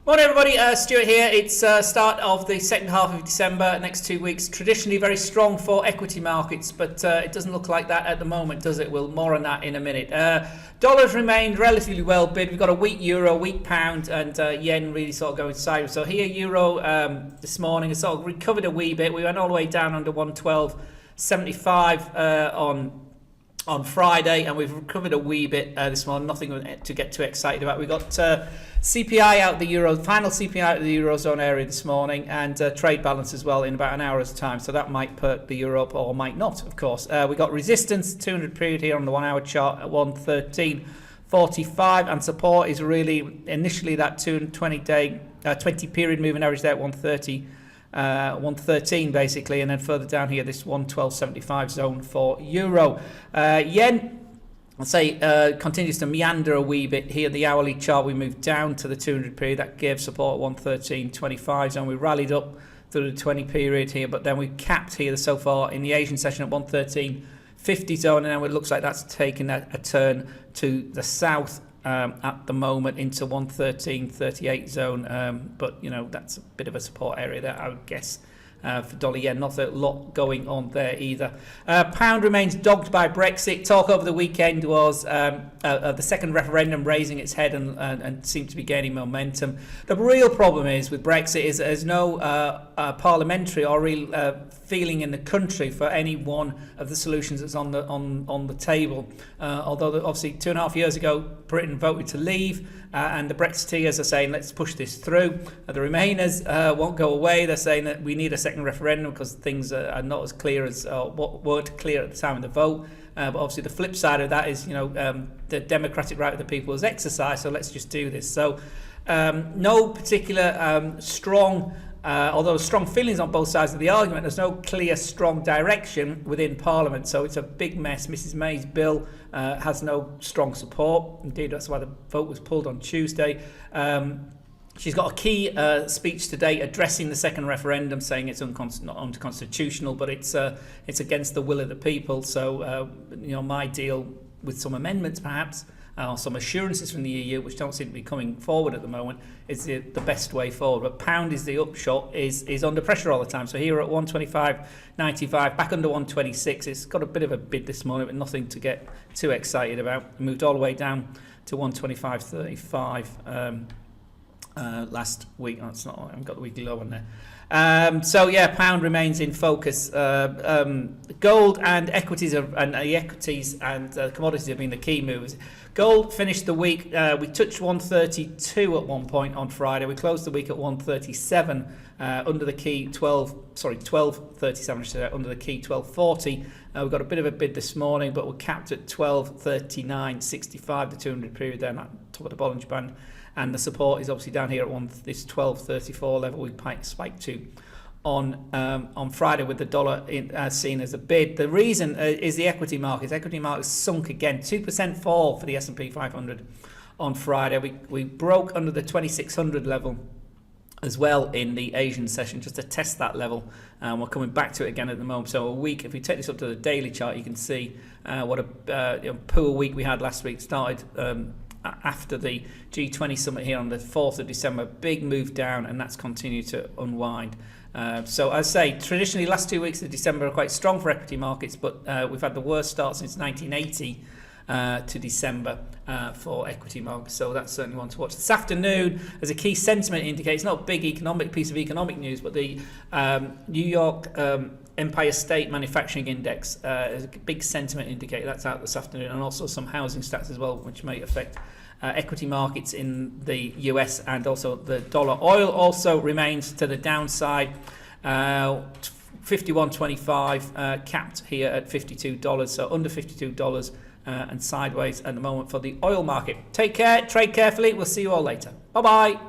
Morning everybody, Stuart here. It's start of the second half of December. Next 2 weeks traditionally very strong for equity markets, but it doesn't look like that at the moment, does it? We'll more on that in a minute. Dollars remained relatively well bid. We've got a weak euro, weak pound, and yen really sort of going sideways. So here euro this morning has sort of recovered a wee bit. We went all the way down under 112.75 on Friday, and we've recovered a wee bit this morning. Nothing to get too excited about. We got CPI out the euro, final CPI out of the eurozone area this morning, and trade balance as well in about an hour's time. So that might perk the euro up, or might not, of course. We got resistance 200 period here on the 1 hour chart at 113.45, and support is really initially that 220 day 20 period moving average there at 113 basically, and then further down here this 112.75 zone for euro. Yen, I'll say, continues to meander a wee bit here. The hourly chart, we moved down to the 200 period. That gave support at 113.25 zone. We rallied up through the 20 period here, but then we capped here so far in the Asian session at 113.50 zone, and now it looks like that's taken a turn to the south at the moment into 113.38 zone, but you know, that's a bit of a support area there, I would guess. For dollar yen, not a lot going on there either. Pound remains dogged by Brexit. Talk over the weekend was the second referendum raising its head and seemed to be gaining momentum. The real problem is with Brexit is there's no parliamentary or real feeling in the country for any one of the solutions that's on the table. Although obviously 2.5 years ago Britain voted to leave, and the Brexiteers are saying let's push this through. The Remainers won't go away. They're saying that we need a second referendum because things are not as clear as what weren't clear at the time of the vote. But obviously the flip side of that is, you know, the democratic right of the people is exercised, so let's just do this. So no particular strong, although strong feelings on both sides of the argument, there's no clear strong direction within Parliament, so it's a big mess. Mrs May's bill has no strong support. Indeed, that's why the vote was pulled on Tuesday. She's got a key speech today addressing the second referendum, saying it's not unconstitutional, but it's against the will of the people. So you know, my deal with some amendments perhaps, or some assurances from the EU, which don't seem to be coming forward at the moment, is the best way forward. But pound is the upshot, is under pressure all the time. So here at 125.95, back under 126. It's got a bit of a bid this morning, but nothing to get too excited about. It moved all the way down to 125.35 last week. Oh, it's not, I haven't got the weekly low on there. So yeah, pound remains in focus. Gold and equities and the equities and commodities have been the key movers. Gold finished the week, we touched 132 at one point on Friday. We closed the week at 137 under the key 1237 under the key 1240. We've got a bit of a bid this morning, but we're capped at 1239.65, the 200 period there, at top of the Bollinger Band. And the support is obviously down here at this 12.34 level we spiked to on Friday, with the dollar seen as a bid. The reason is the equity markets. Equity markets sunk again, 2% fall for the S&P 500 on Friday. We broke under the 2600 level as well in the Asian session, just to test that level, and we're coming back to it again at the moment. So a week, if we take this up to the daily chart, you can see what a poor week we had last week. Started after the G20 summit here on the 4th of December, big move down, and that's continued to unwind. So as I say, traditionally last 2 weeks of December are quite strong for equity markets, but we've had the worst start since 1980 to December for equity markets, so that's certainly one to watch. This afternoon, as a key sentiment indicator, it's not a big economic piece of economic news, but the New York Empire State Manufacturing Index is a big sentiment indicator. That's out this afternoon, and also some housing stats as well, which may affect equity markets in the US and also the dollar. Oil also remains to the downside, 51.25, capped here at $52, so under $52 and sideways at the moment for the oil market. Take care, trade carefully. We'll see you all later. Bye bye.